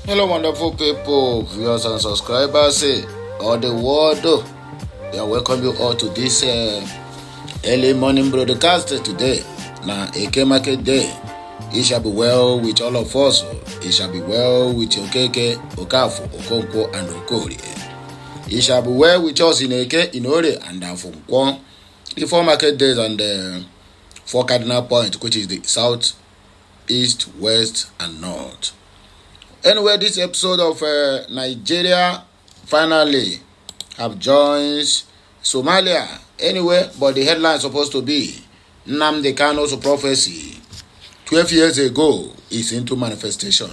Hello, wonderful people, viewers and subscribers all the world. I welcome you all to this early morning broadcast today. Now, a market day. It shall be well with all of us. It shall be well with Okeke, Okafu, Okonkwo, and Okori. It shall be well with us in Eke, in Ore, and Afunkwo. The 4 market days and the 4 cardinal points, which is the south, east, west, and north. Anyway, this episode of Nigeria finally have joined Somalia. Anyway, but the headline is supposed to be Nnamdi Kanu's prophecy 12 years ago is into manifestation.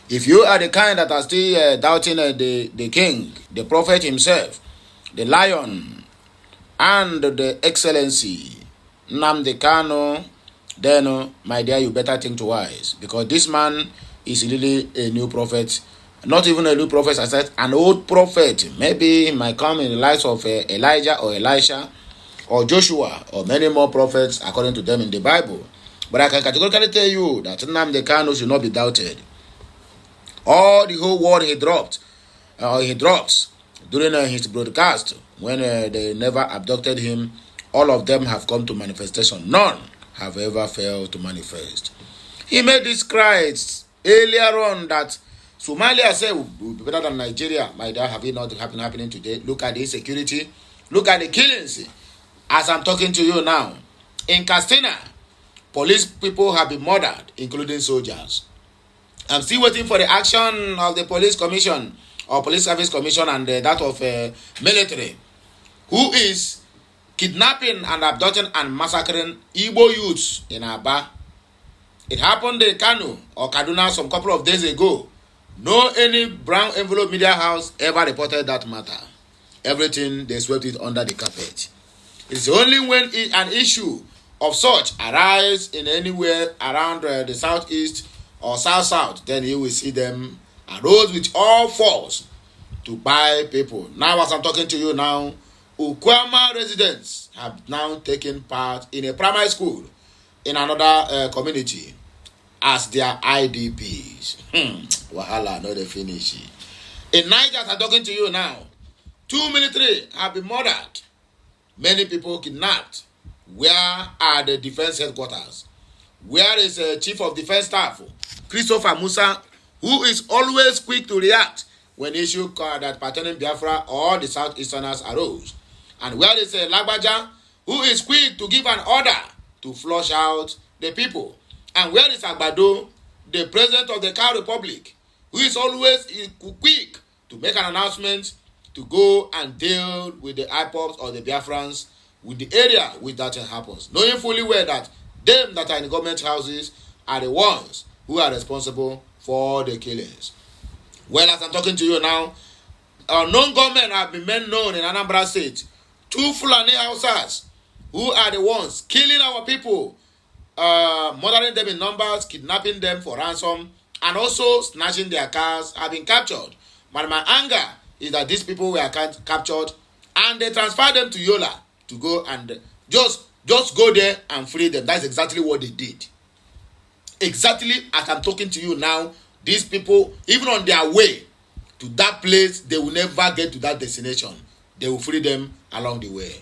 If you are the kind that are still doubting the king, the prophet himself, the lion, and the excellency, Nnamdi Kanu, then, my dear, you better think twice, because this man is really a new prophet. Not even a new prophet, I said an old prophet. Maybe he might come in the light of Elijah or Elisha or Joshua or many more prophets according to them in the Bible. But I can categorically tell you that Nnamdi Kanu should not be doubted. All the whole word he drops during his broadcast when they never abducted him, all of them have come to manifestation. None have ever failed to manifest. He made these cries earlier on that Somalia said will be better than Nigeria. My dear, have it not happening today? Look at the insecurity. Look at the killings. As I'm talking to you now, in Castina, police people have been murdered, including soldiers. I'm still waiting for the action of the police commission or police service commission and that of military, who is kidnapping and abducting and massacring Igbo youths in Aba. It happened in Kano or Kaduna some couple of days ago. No any brown envelope media house ever reported that matter. Everything, they swept it under the carpet. It's only when an issue of such arises in anywhere around the southeast or south, then you will see them arose with all force to buy people. Now, as I'm talking to you now, Ukwama residents have now taken part in a primary school in another community as their IDPs. Wahala, no they finish. In Niger, as I'm talking to you now, 2 military have been murdered. Many people kidnapped. Where are the defense headquarters? Where is the chief of defense staff, Christopher Musa, who is always quick to react when issues that pertaining Biafra or the Southeasterners arose? And where is Lagbaja, who is quick to give an order to flush out the people? And where is Agbado, the president of the Cow Republic, who is always quick to make an announcement to go and deal with the IPOPs or the Biafrans with the area which that happens, knowing fully well that them that are in government houses are the ones who are responsible for the killings. Well, as I'm talking to you now, known government have been made known in Anambra State. 2 Fulani Hausas who are the ones killing our people, murdering them in numbers, kidnapping them for ransom, and also snatching their cars, have been captured. But my anger is that these people were captured and they transferred them to Yola to go and just go there and free them. That's exactly what they did. Exactly as I'm talking to you now, these people, even on their way to that place, they will never get to that destination. They will free them along the way.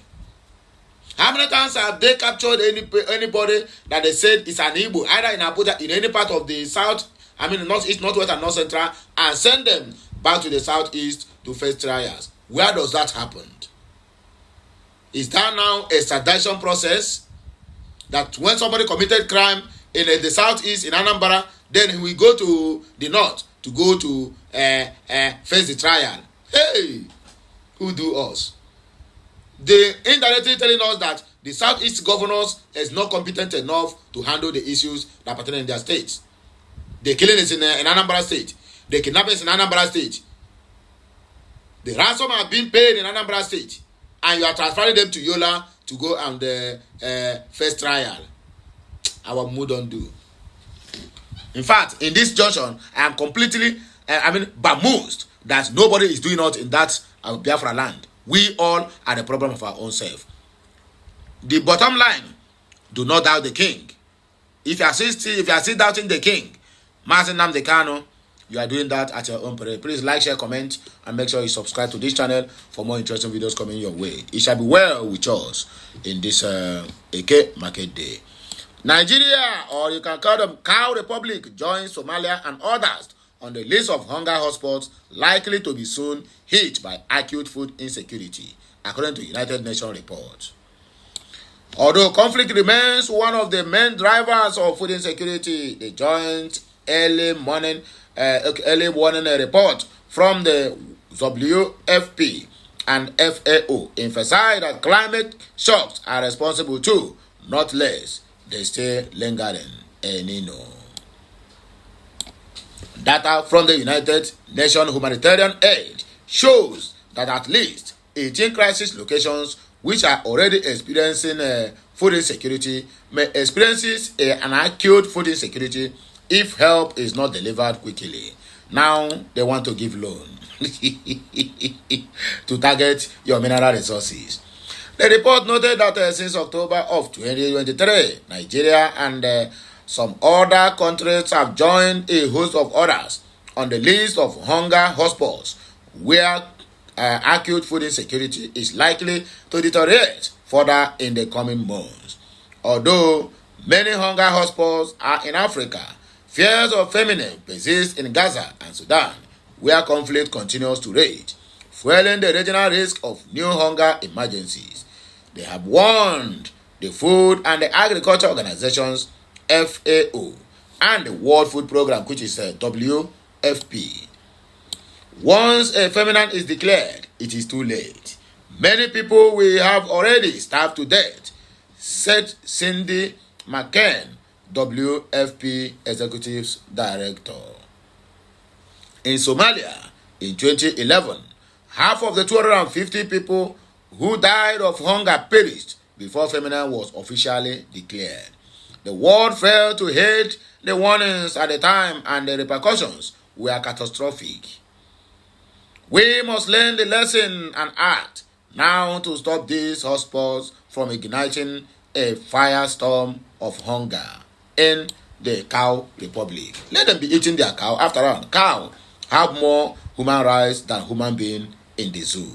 How many times have they captured anybody that they said is an Igbo, either in Abuja, in any part of the south, northeast, northwest, and north central, and send them back to the southeast to face trials? Where does that happen? Is that now a extradition process? That when somebody committed crime in the southeast, in Anambra, then we go to the north to go to face the trial? Hey, who do us? They indirectly telling us that the southeast governors is not competent enough to handle the issues that pertain in their states. The killing is in Anambra State. The kidnapping is in Anambra State. The ransom have been paid in Anambra State. And you are transferring them to Yola to go and face trial. Our mood don't do. In fact, in this junction, I am completely, bemused that nobody is doing it in that Biafra land. We all are the problem of our own self. The bottom line, do not doubt the king. If you are still doubting the king, Mazi Nnamdi Kanu, you are doing that at your own peril. Please like, share, comment, and make sure you subscribe to this channel for more interesting videos coming your way. It shall be well with us in this Eke Market Day. Nigeria, or you can call them Cow Republic, joins Somalia and others on the list of hunger hotspots likely to be soon hit by acute food insecurity, according to United Nations report. Although conflict remains one of the main drivers of food insecurity, the joint early warning report from the WFP and FAO emphasize that climate shocks are responsible too, not less. They stay lingering. El Nino. Data from the United Nations humanitarian aid shows that at least 18 crisis locations which are already experiencing food insecurity may experience an acute food insecurity if help is not delivered quickly. Now they want to give loan to target your mineral resources. The report noted that since October of 2023, Nigeria and some other countries have joined a host of others on the list of hunger hotspots where acute food insecurity is likely to deteriorate further in the coming months. Although many hunger hotspots are in Africa, fears of famine persist in Gaza and Sudan, where conflict continues to rage, fueling the regional risk of new hunger emergencies. They have warned the Food and the Agriculture Organizations, FAO, and the World Food Programme, which is WFP. Once a famine is declared, it is too late. Many people will have already starved to death, said Cindy McCain, WFP Executive Director. In Somalia, in 2011, half of the 250 people who died of hunger perished before famine was officially declared. The world failed to heed the warnings at the time, and the repercussions were catastrophic. We must learn the lesson and act now to stop these hotspots from igniting a firestorm of hunger in the Cow Republic. Let them be eating their cow. After all, cow have more human rights than human beings in the zoo.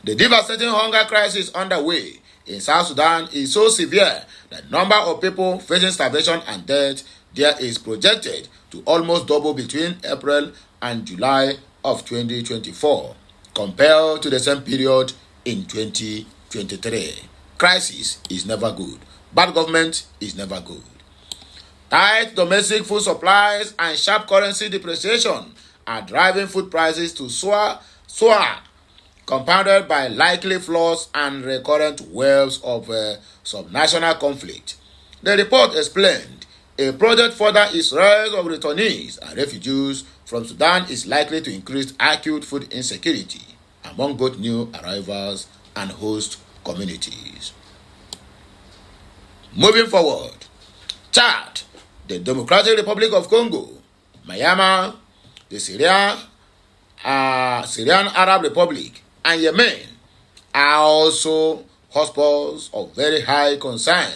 The devastating hunger crisis underway in South Sudan is so severe that the number of people facing starvation and death there is projected to almost double between April and July of 2024 compared to the same period in 2023. Crisis is never good. Bad government is never good. Tight domestic food supplies and sharp currency depreciation are driving food prices to soar, compounded by likely floods and recurrent waves of subnational conflict. The report explained a project for the Israel of returnees and refugees from Sudan is likely to increase acute food insecurity among both new arrivals and host communities. Moving forward, Chad, the Democratic Republic of Congo, Myanmar, the Syrian Arab Republic, and Yemen are also hotspots of very high concern,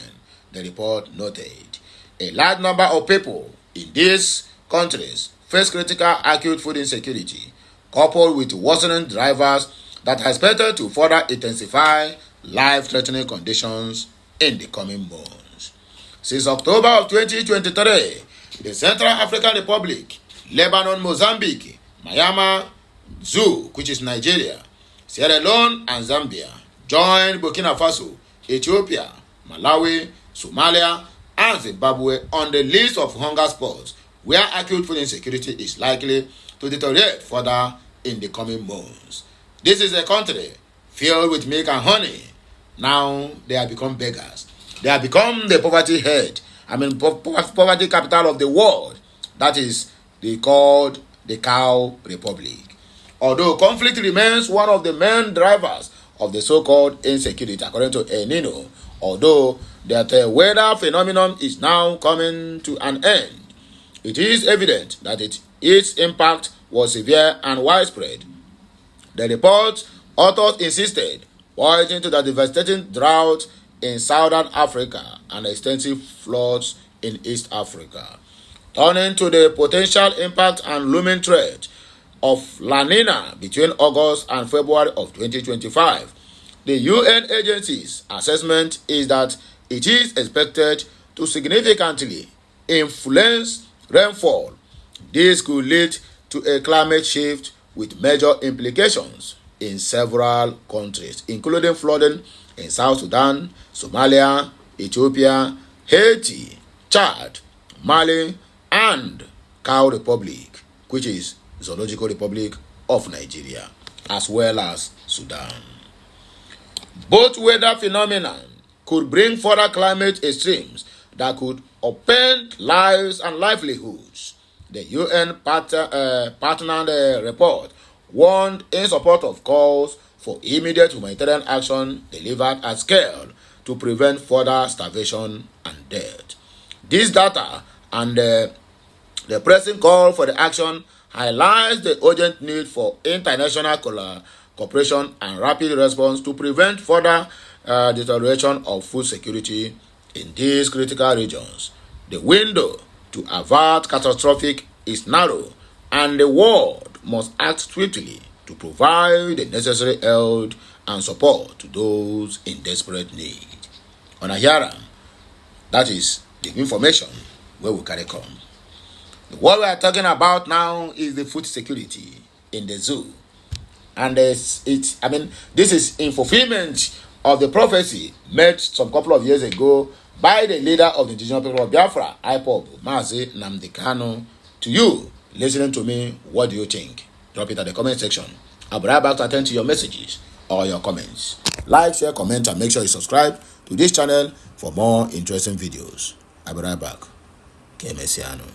the report noted. A large number of people in these countries face critical acute food insecurity, coupled with worsening drivers that are expected to further intensify life-threatening conditions in the coming months. Since October of 2023, the Central African Republic, Lebanon, Mozambique, Myanmar, Zoo, which is Nigeria, Sierra Leone, and Zambia joined Burkina Faso, Ethiopia, Malawi, Somalia, and Zimbabwe on the list of hunger spots where acute food insecurity is likely to deteriorate further in the coming months. This is a country filled with milk and honey. Now they have become beggars. They have become the poverty poverty capital of the world. That is, they called the Cow Republic. Although conflict remains one of the main drivers of the so-called insecurity, according to El Nino, although that weather phenomenon is now coming to an end, it is evident that its impact was severe and widespread. The report authors insisted, pointing to the devastating drought in Southern Africa and extensive floods in East Africa. Turning to the potential impact and looming threat of La Nina between August and February of 2025, the UN agency's assessment is that it is expected to significantly influence rainfall. This could lead to a climate shift with major implications in several countries, including flooding in South Sudan, Somalia, Ethiopia, Haiti, Chad, Mali, and Cow Republic, which is Zoological Republic of Nigeria, as well as Sudan. Both weather phenomena could bring further climate extremes that could upend lives and livelihoods. The UN partnered report warned in support of calls for immediate humanitarian action delivered at scale to prevent further starvation and death. This data and the pressing call for the action highlights the urgent need for international cooperation and rapid response to prevent further deterioration of food security in these critical regions. The window to avert catastrophic is narrow, and the world must act swiftly to provide the necessary help and support to those in desperate need. On Ahiara, that is the information where we carry come. What we are talking about now is the food security in the zoo. And this is in fulfillment of the prophecy made some couple of years ago by the leader of the indigenous people of Biafra, IPOB, Mazi Nnamdi Kanu. To you, listening to me, what do you think? Drop it at the comment section. I'll be right back to attend to your messages or your comments. Like, share, comment, and make sure you subscribe to this channel for more interesting videos. I'll be right back. Kemesiano.